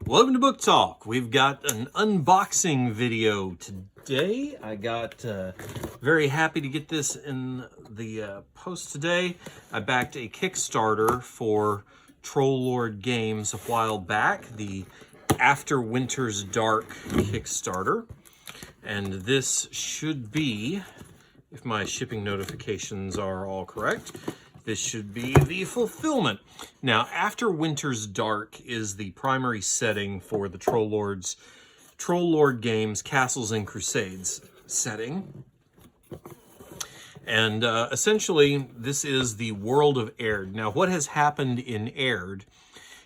Welcome to Book Talk. We've got an unboxing video today. I got very happy to get this in the post today. I backed a Kickstarter for Troll Lord Games a while back, the After Winter's Dark Kickstarter. And this should be, if my shipping notifications are all correct, this should be the fulfillment. Now, After Winter's Dark is the primary setting for the Troll Lord Games Castles and Crusades setting. And essentially, this is the world of Aihrde. Now, what has happened in Aihrde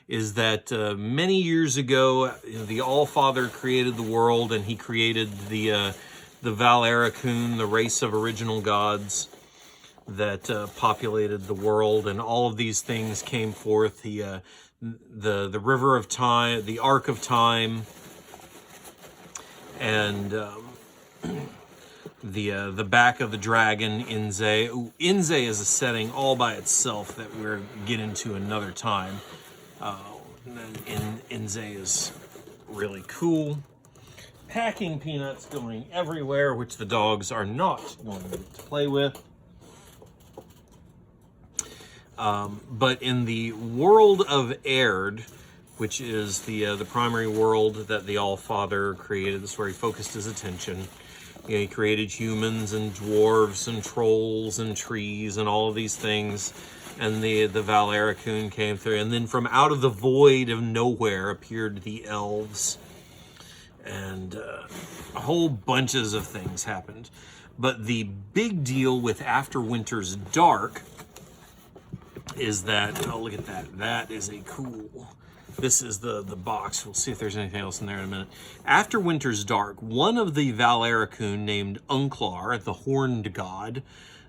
is that many years ago, the Allfather created the world, and he created the Valericoon, the race of original gods that populated the world, and all of these things came forth. The River of Time, the Ark of Time, and the back of the dragon, Aihrde. Aihrde is a setting all by itself that we'll get into another time. Aihrde is really cool. Packing peanuts going everywhere, which the dogs are not going to play with. But in the world of Aihrde, which is the primary world that the Allfather created, this is where he focused his attention. You know, he created humans and dwarves and trolls and trees and all of these things, and the Valericoon came through. And then from out of the void of nowhere appeared the elves, and a whole bunches of things happened. But the big deal with After Winter's Dark is that, oh, look at that. That is a cool, this is the box. We'll see if there's anything else in there in a minute. After Winter's Dark, one of the Valericoon named Unclar, the horned god,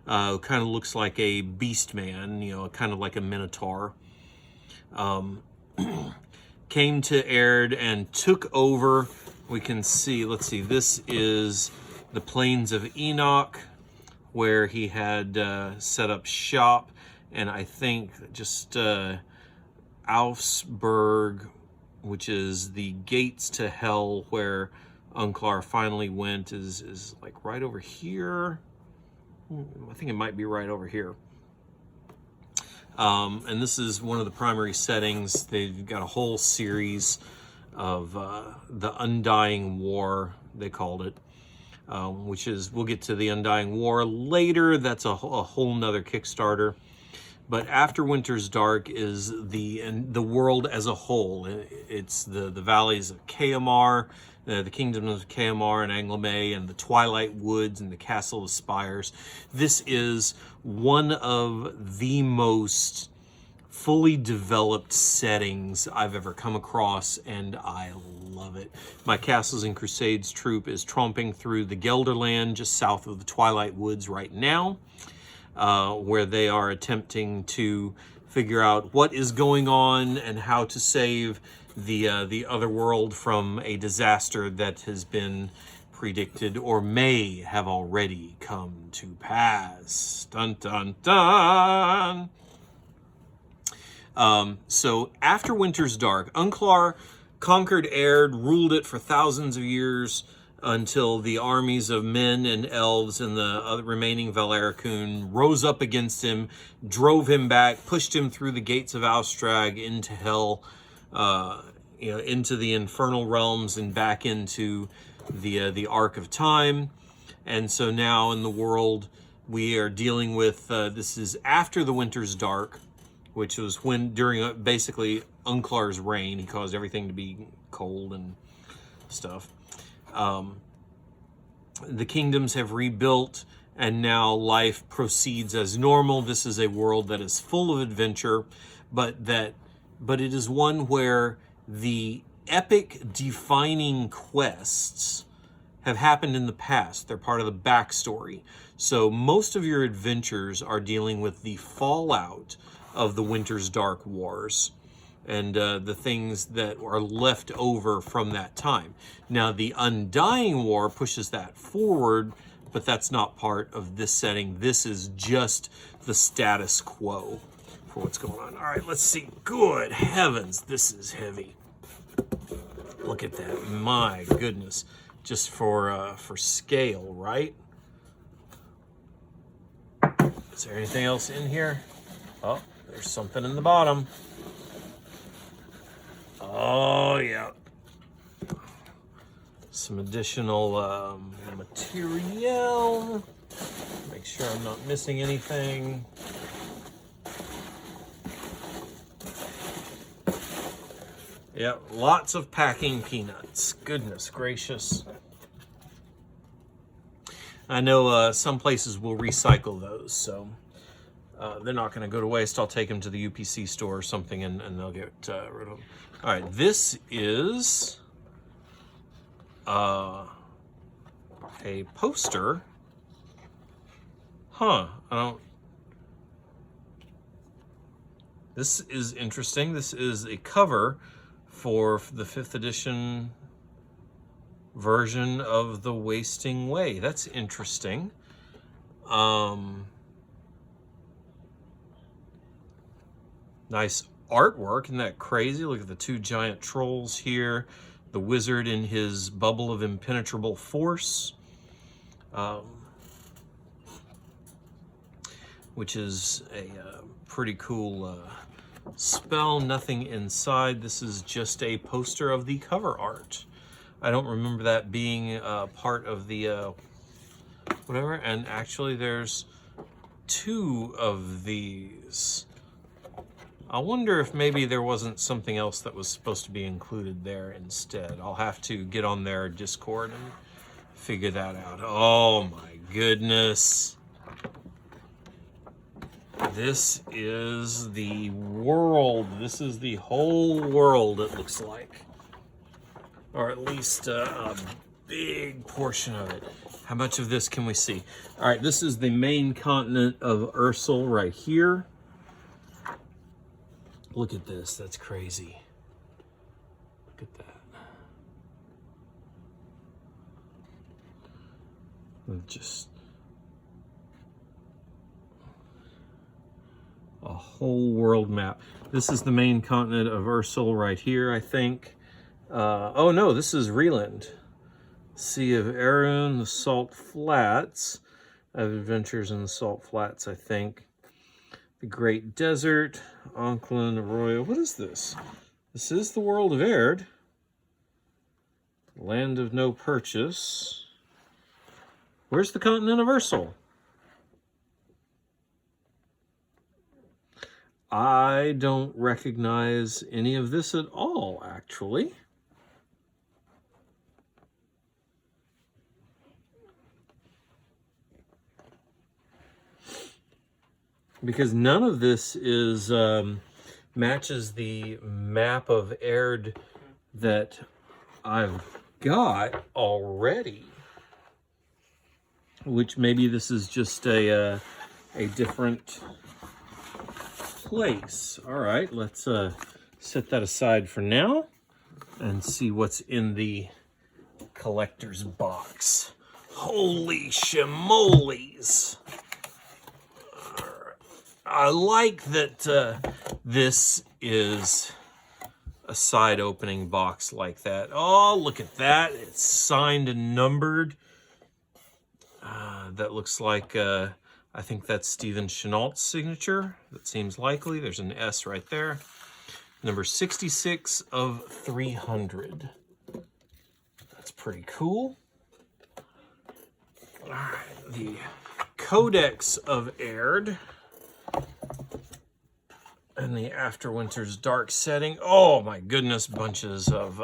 kind of looks like a beast man, you know, kind of like a minotaur, came to Aihrde and took over. We can see, let's see, this is the Plains of Enoch, where he had set up shop. And I think just Augsburg, which is the gates to hell where Unclar finally went, is like right over here. I think it might be right over here. And this is one of the primary settings. They've got a whole series of the Undying War, they called it, which is, we'll get to the Undying War later. That's a whole nother Kickstarter. But After Winter's Dark is the world as a whole. It's the valleys of Caemar, the kingdoms of Caemar and Anglame, and the Twilight Woods and the Castle of Spires. This is one of the most fully developed settings I've ever come across, and I love it. My Castles and Crusades troop is tromping through the Gelderland just south of the Twilight Woods right now. Where they are attempting to figure out what is going on and how to save the other world from a disaster that has been predicted or may have already come to pass. Dun dun dun. So After Winter's Dark, Unclar conquered Aihrde, ruled it for thousands of years, until the armies of men and elves and the other remaining Valericoon rose up against him, drove him back, pushed him through the gates of Austrag into hell, into the infernal realms and back into the Ark of Time. And so now in the world we are dealing with, this is after the Winter's Dark, which was when, during basically Unclar's reign, he caused everything to be cold and stuff. The kingdoms have rebuilt, and now life proceeds as normal. This is a world that is full of adventure, but it is one where the epic defining quests have happened in the past. They're part of the backstory. So most of your adventures are dealing with the fallout of the Winter's Dark Wars and the things that are left over from that time. Now, the Undying War pushes that forward, but that's not part of this setting. This is just the status quo for what's going on. All right, let's see. Good heavens, this is heavy. Look at that. My goodness. Just for scale, right? Is there anything else in here? Oh, there's something in the bottom. Oh, yeah. Some additional material. Make sure I'm not missing anything. Yeah, lots of packing peanuts. Goodness gracious. I know some places will recycle those, so they're not going to go to waste. I'll take them to the UPC store or something, and they'll get rid of them. All right, this is a poster. Huh, I don't... This is interesting. This is a cover for the 5th edition version of The Wasting Way. That's interesting. Nice artwork. Isn't that crazy? Look at the 2 giant trolls here. The wizard in his bubble of impenetrable force. Which is a pretty cool spell. Nothing inside. This is just a poster of the cover art. I don't remember that being part of the whatever. And actually there's 2 of these. I wonder if maybe there wasn't something else that was supposed to be included there instead. I'll have to get on their Discord and figure that out. Oh my goodness. This is the world. This is the whole world, it looks like. Or at least a big portion of it. How much of this can we see? All right, this is the main continent of Ursul right here. Look at this. That's crazy. Look at that. Just a whole world map. This is the main continent of Ursul right here, I think. Oh no, this is Reland. Sea of Aihrde, the Salt Flats. I have adventures in the Salt Flats, I think. The Great Desert, Onklin, Arroyo. What is this? This is the world of Aihrde. Land of no purchase. Where's the continent of Ursul? I don't recognize any of this at all, actually. Because none of this is matches the map of Aihrde that I've got already. Which maybe this is just a different place. All right, let's set that aside for now and see what's in the collector's box. Holy shimoles! I like that this is a side opening box like that. Oh, look at that. It's signed and numbered. That looks like, I think that's Stephen Chenault's signature. That seems likely. There's an S right there. Number 66 of 300. That's pretty cool. All right, the Codex of Aihrde. And the Afterwinter's Dark Setting. Oh my goodness, bunches of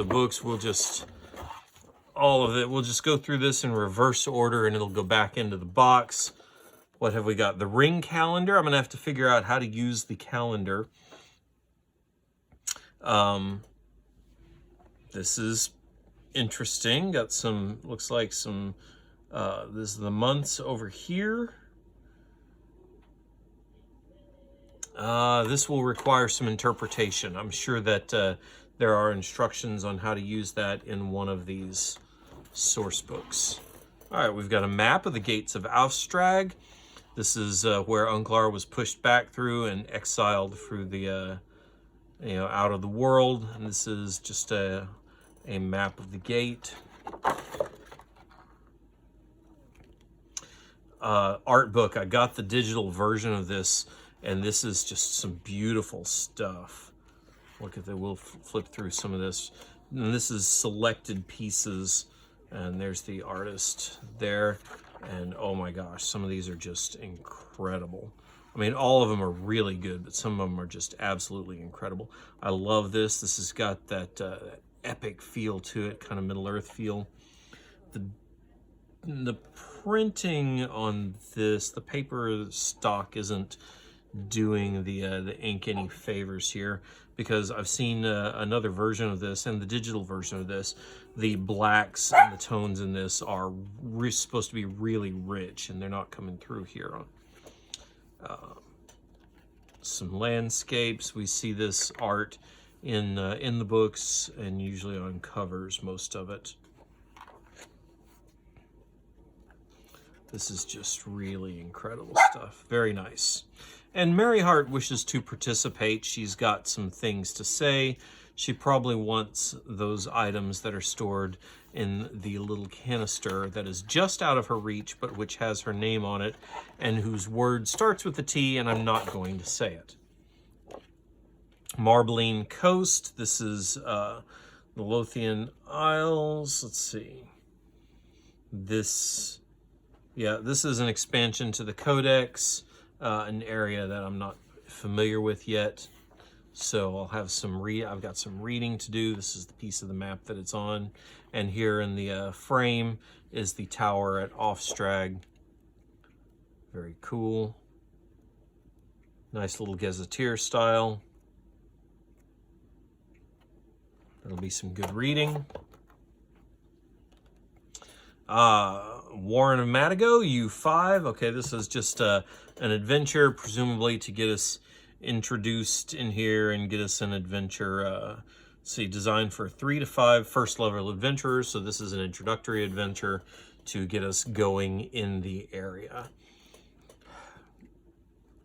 books. We'll just, all of it, we'll just go through this in reverse order and it'll go back into the box. What have we got? The ring calendar. I'm gonna have to figure out how to use the calendar. This is interesting. Got some, looks like some, this is the months over here. This will require some interpretation. I'm sure that there are instructions on how to use that in one of these source books. All right, we've got a map of the gates of Aufstrag. This is where Unglar was pushed back through and exiled through the out of the world. And this is just a map of the gate. Art book. I got the digital version of this, and this is just some beautiful stuff. Look at that. We'll flip through some of this. And this is selected pieces, and there's the artist there. And oh my gosh, some of these are just incredible. I mean, all of them are really good, but some of them are just absolutely incredible. I love this. This has got that epic feel to it, kind of Middle-earth feel. The printing on this, the paper stock isn't doing the ink any favors here, because I've seen another version of this and the digital version of this. The blacks and the tones in this are supposed to be really rich, and they're not coming through here. Some landscapes. We see this art in the books, and usually on covers, most of it. This is just really incredible stuff. Very nice. And Mary Hart wishes to participate. She's got some things to say. She probably wants those items that are stored in the little canister that is just out of her reach, but which has her name on it, and whose word starts with a T, and I'm not going to say it. Marbling Coast. This is the Lothian Isles. Let's see. This is an expansion to the Codex, an area that I'm not familiar with yet. So I'll have I've got some reading to do. This is the piece of the map that it's on. And here in the frame is the tower at Offstrag. Very cool. Nice little gazetteer style. That'll be some good reading. Warren of Madigo, U5. Okay, this is just an adventure, presumably to get us introduced in here and get us an adventure. Designed for 3 to 5 first level adventurers. So this is an introductory adventure to get us going in the area.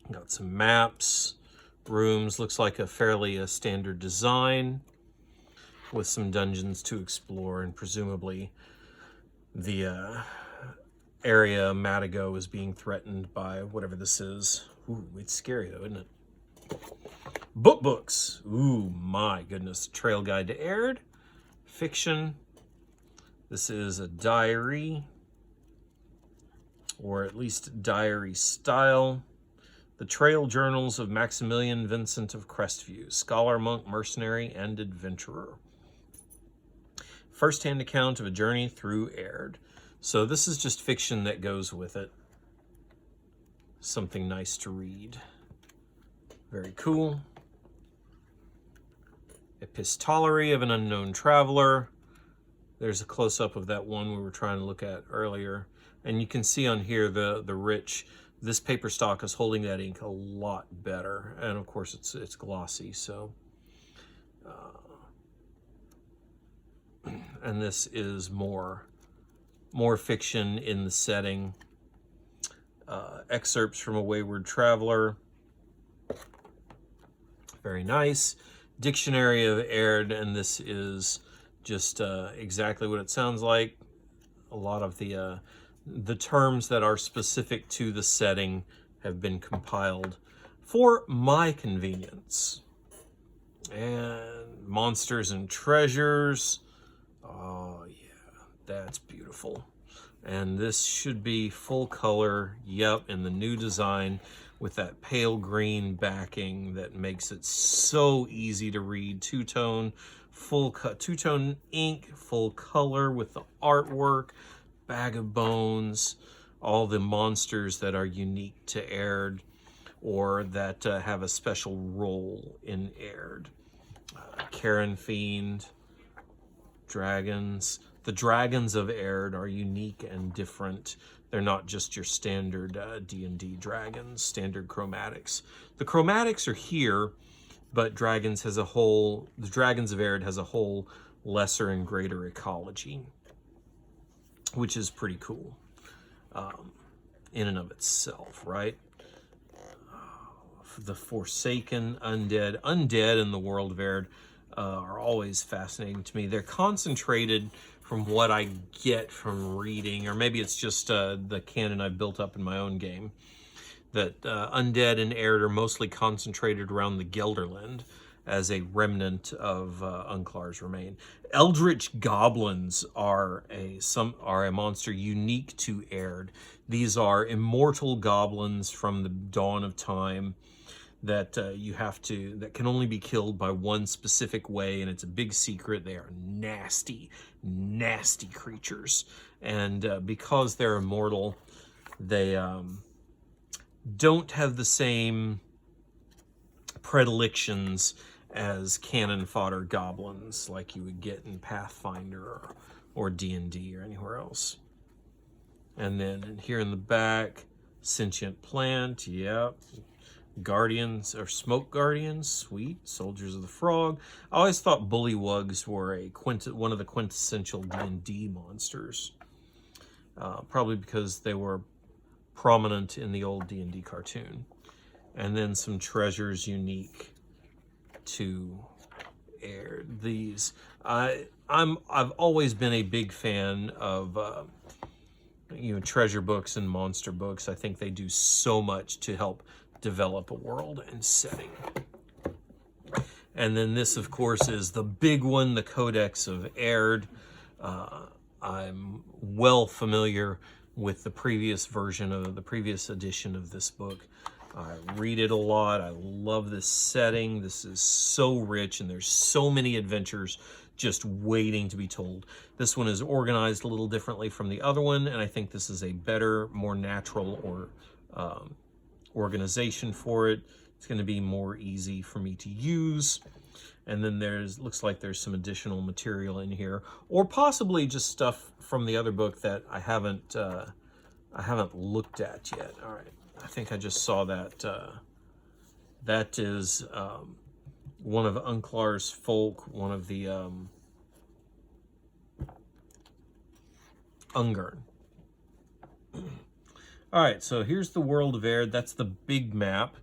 Got some maps, rooms. Looks like a fairly standard design with some dungeons to explore, and presumably the area Madigo is being threatened by whatever this is. Ooh, it's scary though, isn't it? Books. Ooh, my goodness. Trail Guide to Aihrde. Fiction. This is a diary, or at least diary style. The Trail Journals of Maximilian Vincent of Crestview, scholar, monk, mercenary, and adventurer. First-hand account of a journey through Aihrde. So this is just fiction that goes with it. Something nice to read. Very cool. Epistolary of an Unknown Traveler. There's a close-up of that one we were trying to look at earlier. And you can see on here the rich, this paper stock is holding that ink a lot better. And of course it's glossy, so. And this is more fiction in the setting. Excerpts from a Wayward Traveler. Very nice. Dictionary of Aihrde, and this is just exactly what it sounds like. A lot of the terms that are specific to the setting have been compiled for my convenience. And Monsters and Treasures. Oh yeah, that's beautiful. And this should be full color, yep, in the new design with that pale green backing that makes it so easy to read. Two-tone ink, full color with the artwork, bag of bones, all the monsters that are unique to Aihrde or that have a special role in Aihrde. Karen Fiend, dragons. The dragons of Aihrde are unique and different. They're not just your standard D&D dragons, standard chromatics. The chromatics are here, but the Dragons of Aihrde has a whole lesser and greater ecology, which is pretty cool in and of itself, right? the Forsaken, Undead. Undead in the world of Aihrde are always fascinating to me. They're concentrated from what I get from reading, or maybe it's just the canon I've built up in my own game, that Undead and Aihrde are mostly concentrated around the Gelderland as a remnant of Unclar's remain. Eldritch goblins are a monster unique to Aihrde. These are immortal goblins from the dawn of time that that can only be killed by one specific way, and it's a big secret. They are nasty, nasty creatures, and because they're immortal, they don't have the same predilections as cannon fodder goblins like you would get in Pathfinder or D&D or anywhere else. And then here in the back, sentient plant, yep. Guardians or smoke guardians, sweet. Soldiers of the Frog. I always thought bullywugs were one of the quintessential D&D monsters, probably because they were prominent in the old D&D cartoon. And then some treasures unique to Aihrde. These I've always been a big fan of treasure books and monster books. I think they do so much to help develop a world and setting. And then this, of course, is the big one, the Codex of Aihrde. I'm well familiar with the previous version of the previous edition of this book. I read it a lot. I love this setting. This is so rich, and there's so many adventures just waiting to be told. This one is organized a little differently from the other one, and I think this is a better, more natural organization for it. It's going to be more easy for me to use. And then looks like there's some additional material in here, or possibly just stuff from the other book that I haven't looked at yet. All right, I think I just saw that. That is one of Unclar's folk, one of the Ungern. All right, so here's the world of Aihrde. That's the big map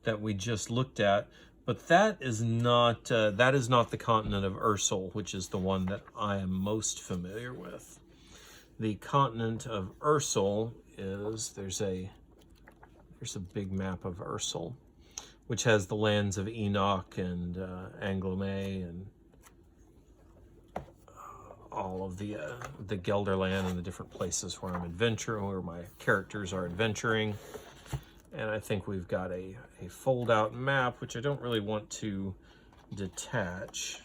that we just looked at, but that is not the continent of Ursul, which is the one that I am most familiar with. The continent of Ursul is there's a big map of Ursul, which has the lands of Enoch and Anglomay and all of the Gelderland and the different places where I'm adventuring, where my characters are adventuring. And I think we've got a fold-out map, which I don't really want to detach.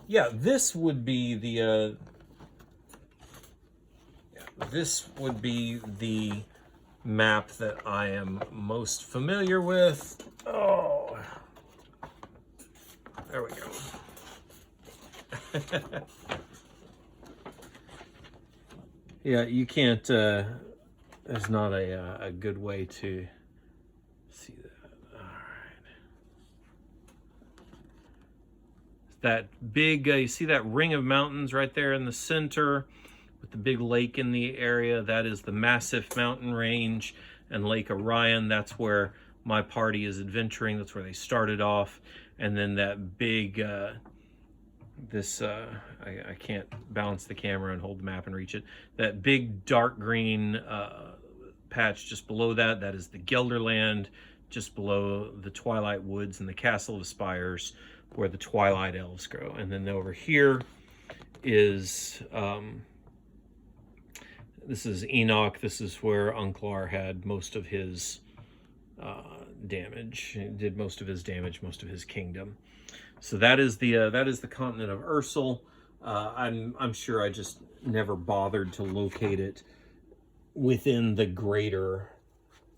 Yeah, this would be the map that I am most familiar with. Oh, there we go. Yeah, you can't, there's not a good way to see that. All right. That big, you see that ring of mountains right there in the center with the big lake in the area? That is the massive mountain range and Lake Orion. That's where my party is adventuring. That's where they started off. And then that big, I can't balance the camera and hold the map and reach it. That big dark green patch just below that, that is the Gelderland, just below the Twilight Woods and the Castle of Spires, where the Twilight Elves grow. And then over here is, this is Enoch. This is where Unclar had most of his damage, did most of his damage, most of his kingdom. So that is the continent of Ursul. I'm sure I just never bothered to locate it within the greater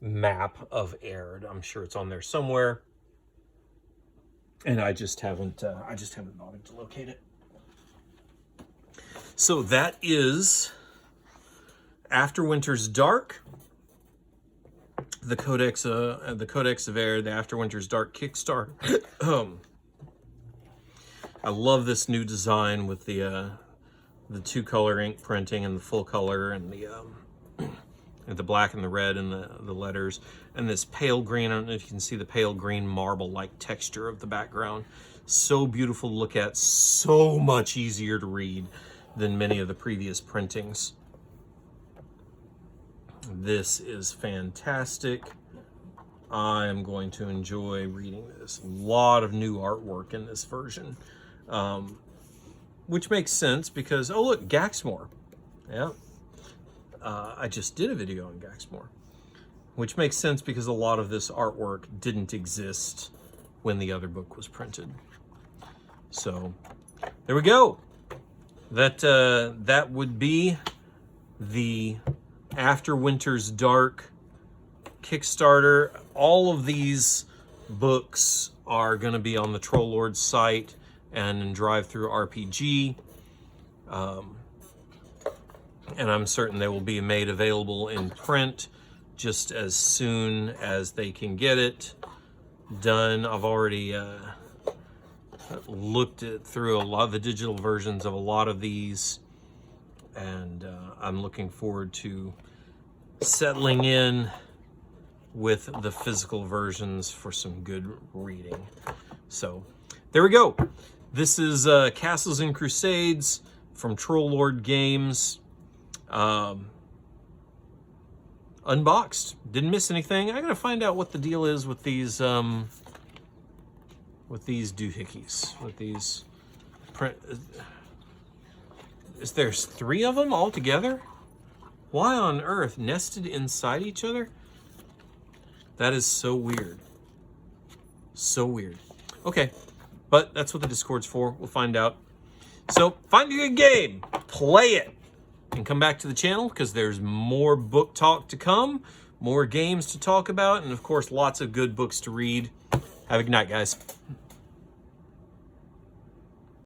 map of Aihrde. I'm sure it's on there somewhere, and I just haven't bothered to locate it. So that is After Winter's Dark, the Codex of Aihrde, the After Winter's Dark Kickstarter. I love this new design with the the 2-color ink printing and the full color and the black and the red and the letters, and this pale green. I don't know if you can see the pale green marble-like texture of the background. So beautiful to look at, so much easier to read than many of the previous printings. This is fantastic. I'm going to enjoy reading this. A lot of new artwork in this version, which makes sense because, oh look, Gaxmore. Yeah, I just did a video on Gaxmore, which makes sense because a lot of this artwork didn't exist when the other book was printed. So there we go. That would be the After Winter's Dark Kickstarter. All of these books are going to be on the Troll Lord site and in Drive-Thru RPG. And I'm certain they will be made available in print just as soon as they can get it done. I've already looked through a lot of the digital versions of a lot of these, and I'm looking forward to settling in with the physical versions for some good reading. So there we go. This is Castles and Crusades from Troll Lord Games. Unboxed. Didn't miss anything. I gotta find out what the deal is with these doohickeys, with these print. Is there 3 of them all together? Why on earth, nested inside each other? That is so weird. So weird. Okay, but that's what the Discord's for. We'll find out. So find a good game, play it, and come back to the channel because there's more book talk to come, more games to talk about, and of course, lots of good books to read. Have a good night, guys.